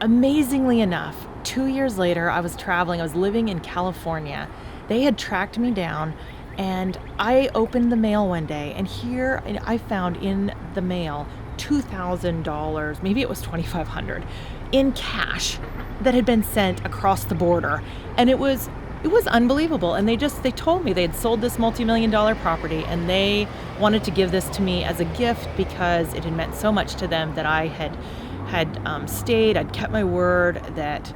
amazingly enough, 2 years later, I was traveling, I was living in California. They had tracked me down, and I opened the mail one day, and here I found in the mail $2,000, maybe it was $2,500, in cash that had been sent across the border. And it was unbelievable. And they told me they had sold this multi-million-dollar property, and they wanted to give this to me as a gift because it had meant so much to them that I had stayed. I'd kept my word that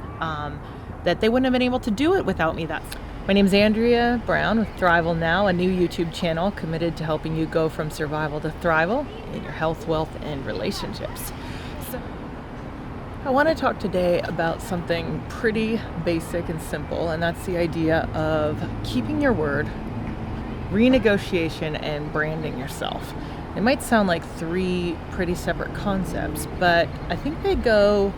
they wouldn't have been able to do it without me. My name's Andrea Brown with Thrival Now, a new YouTube channel committed to helping you go from survival to thrival in your health, wealth, and relationships. So, I want to talk today about something pretty basic and simple, and that's the idea of keeping your word, renegotiation, and branding yourself. It might sound like three pretty separate concepts, but I think they go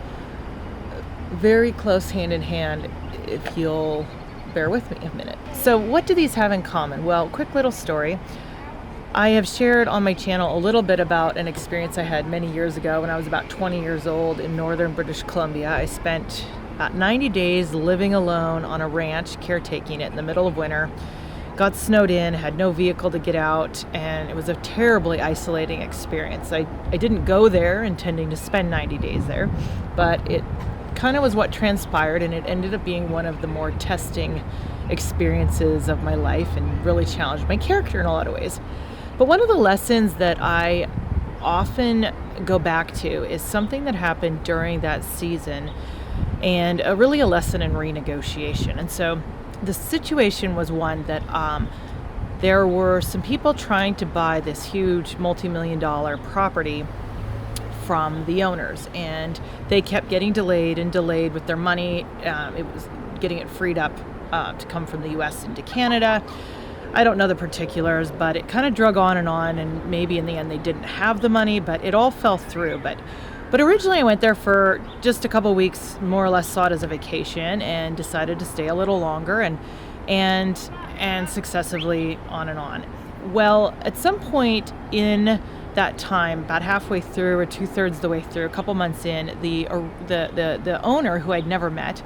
very close hand in hand if you'll bear with me a minute. So what do these have in common? Well, quick little story. I have shared on my channel a little bit about an experience I had many years ago when I was about 20 years old in northern British Columbia. I spent about 90 days living alone on a ranch, caretaking it in the middle of winter. Got snowed in, had no vehicle to get out, and it was a terribly isolating experience. I didn't go there intending to spend 90 days there, but it kind of was what transpired, and it ended up being one of the more testing experiences of my life and really challenged my character in a lot of ways. But one of the lessons that I often go back to is something that happened during that season, and really a lesson in renegotiation. And so the situation was one that there were some people trying to buy this huge multi-million-dollar property from the owners, and they kept getting delayed with their money. It was getting it freed up to come from the US into Canada. I don't know the particulars, but it kind of drug on, and maybe in the end they didn't have the money, but it all fell through. But originally I went there for just a couple weeks, more or less saw it as a vacation, and decided to stay a little longer and successively on and on. Well, at some point in that time, about halfway through or 2/3 the way through, a couple months in, the owner, who I'd never met,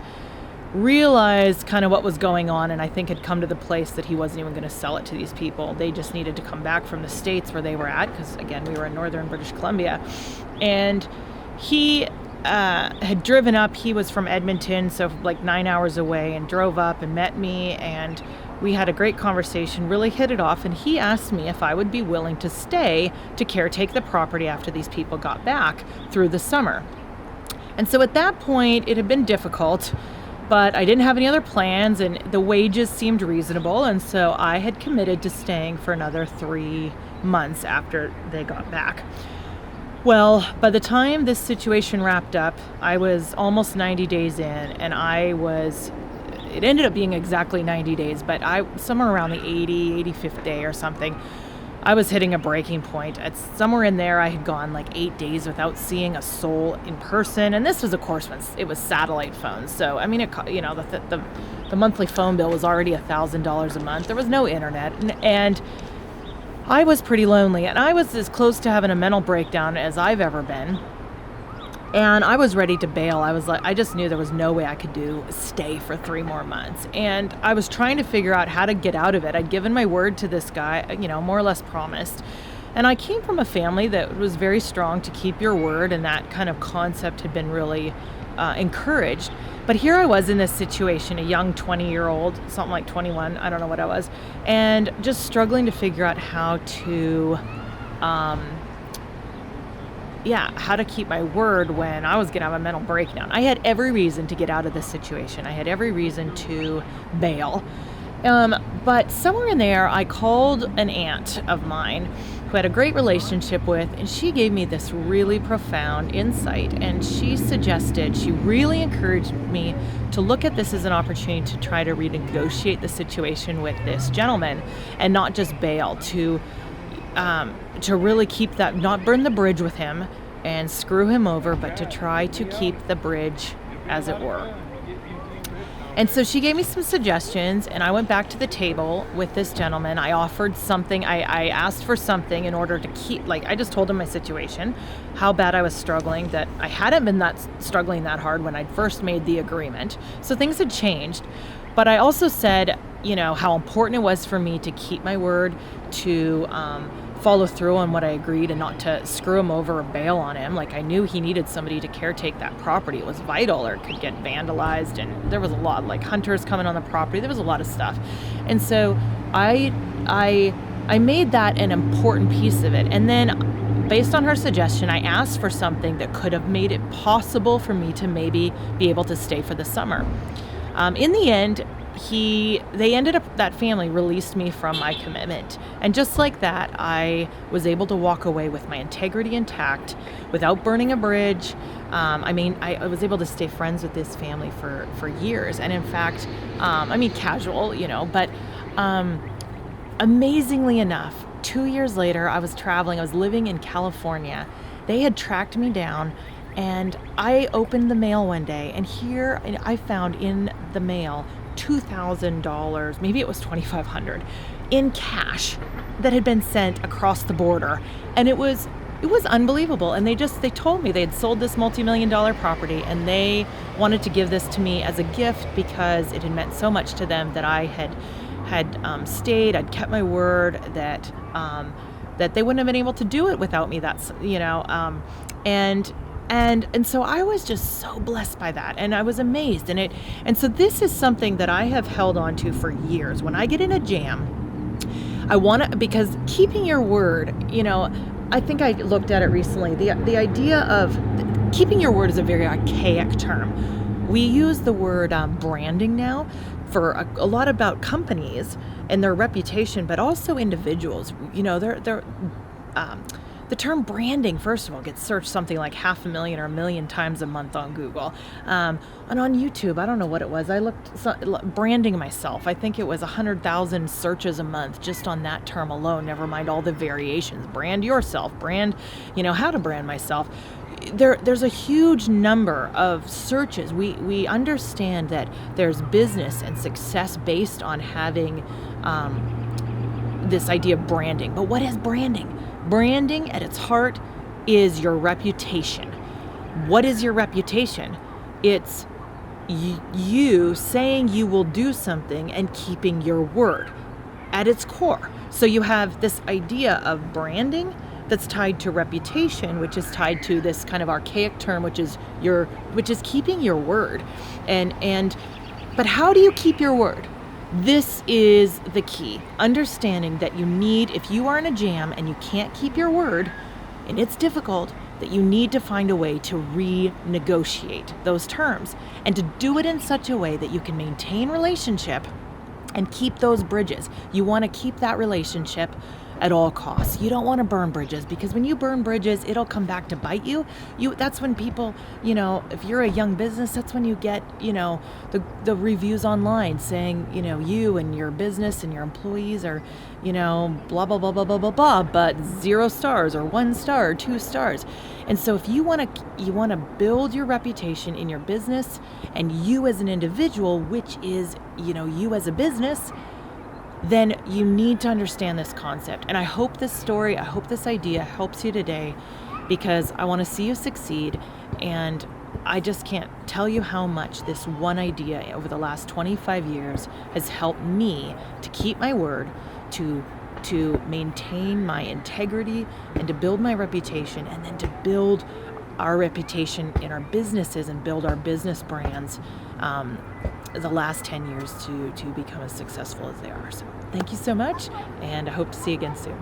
realized kind of what was going on, and I think had come to the place that he wasn't even going to sell it to these people. They just needed to come back from the States where they were at, because again, we were in northern British Columbia. And he had driven up. He was from Edmonton, so like 9 hours away, and drove up and met me, and we had a great conversation, really hit it off, and he asked me if I would be willing to stay to caretake the property after these people got back through the summer. And so at that point, it had been difficult, but I didn't have any other plans, and the wages seemed reasonable, and so I had committed to staying for another 3 months after they got back. Well, by the time this situation wrapped up, I was almost 90 days in, and it ended up being exactly 90 days, but somewhere around the 85th day or something, I was hitting a breaking point. Somewhere in there, I had gone like 8 days without seeing a soul in person. And this was, of course, when it was satellite phones. So, I mean, the monthly phone bill was already $1,000 a month. There was no internet. And I was pretty lonely. And I was as close to having a mental breakdown as I've ever been. And I was ready to bail. I just knew there was no way I could stay for 3 more months. And I was trying to figure out how to get out of it. I'd given my word to this guy, more or less promised. And I came from a family that was very strong to keep your word, and that kind of concept had been really encouraged. But here I was in this situation, a young 20-year-old, something like 21, I don't know what I was, and just struggling to figure out how to keep my word when I was going to have a mental breakdown. I had every reason to get out of this situation. I had every reason to bail. But somewhere in there, I called an aunt of mine who had a great relationship with, and she gave me this really profound insight. And she really encouraged me to look at this as an opportunity to try to renegotiate the situation with this gentleman and not just bail, to really keep that, not burn the bridge with him and screw him over, but to try to keep the bridge, as it were. And so she gave me some suggestions, and I went back to the table with this gentleman. I offered something. I asked for something in order to keep, like, I just told him my situation, how bad I was struggling, that I hadn't been struggling that hard when I first made the agreement. So things had changed. But I also said, how important it was for me to keep my word, to follow through on what I agreed, and not to screw him over or bail on him. Like, I knew he needed somebody to caretake that property. It was vital, or it could get vandalized, and there was a lot, like hunters coming on the property. There was a lot of stuff. And so I made that an important piece of it. And then, based on her suggestion, I asked for something that could have made it possible for me to maybe be able to stay for the summer. In the end, that family released me from my commitment. And just like that, I was able to walk away with my integrity intact without burning a bridge. I was able to stay friends with this family for years. And in fact, casual, but amazingly enough, 2 years later, I was traveling. I was living in California. They had tracked me down, and I opened the mail one day, and here I found in the mail $2,000, maybe it was $2,500, in cash that had been sent across the border. And it was unbelievable. And they told me they had sold this multi-million-dollar property, and they wanted to give this to me as a gift because it had meant so much to them that I had stayed. I'd kept my word, that they wouldn't have been able to do it without me. And so I was just so blessed by that, and I was amazed. And so this is something that I have held on to for years. When I get in a jam, because keeping your word, I think I looked at it recently. The idea of keeping your word is a very archaic term. We use the word branding now for a lot about companies and their reputation, but also individuals. The term branding, first of all, gets searched something like 500,000 or 1 million times a month on Google. And on YouTube, I don't know what it was. I looked, branding myself. I think it was 100,000 searches a month just on that term alone, never mind all the variations. Brand yourself, how to brand myself. There's a huge number of searches. We understand that there's business and success based on having this idea of branding. But what is branding? Branding at its heart is your reputation. What is your reputation? It's you saying you will do something and keeping your word at its core. So you have this idea of branding that's tied to reputation, which is tied to this kind of archaic term, which is keeping your word. But how do you keep your word? This is the key. Understanding that if you are in a jam and you can't keep your word, and it's difficult, that you need to find a way to renegotiate those terms, and to do it in such a way that you can maintain relationship and keep those bridges. You want to keep that relationship at all costs. You don't want to burn bridges, because when you burn bridges, it'll come back to bite you. That's when people, if you're a young business, that's when you get, the reviews online saying, you and your business and your employees are, blah, blah, blah, blah, blah, blah, blah, but 0 stars or 1 star or 2 stars. And so if you want to build your reputation in your business, and you as an individual, which is, you as a business, then you need to understand this concept. And I hope this idea helps you today, because I want to see you succeed. And I just can't tell you how much this one idea over the last 25 years has helped me to keep my word, to maintain my integrity, and to build my reputation, and then to build our reputation in our businesses and build our business brands the last 10 years to become as successful as they are. So thank you so much, and I hope to see you again soon.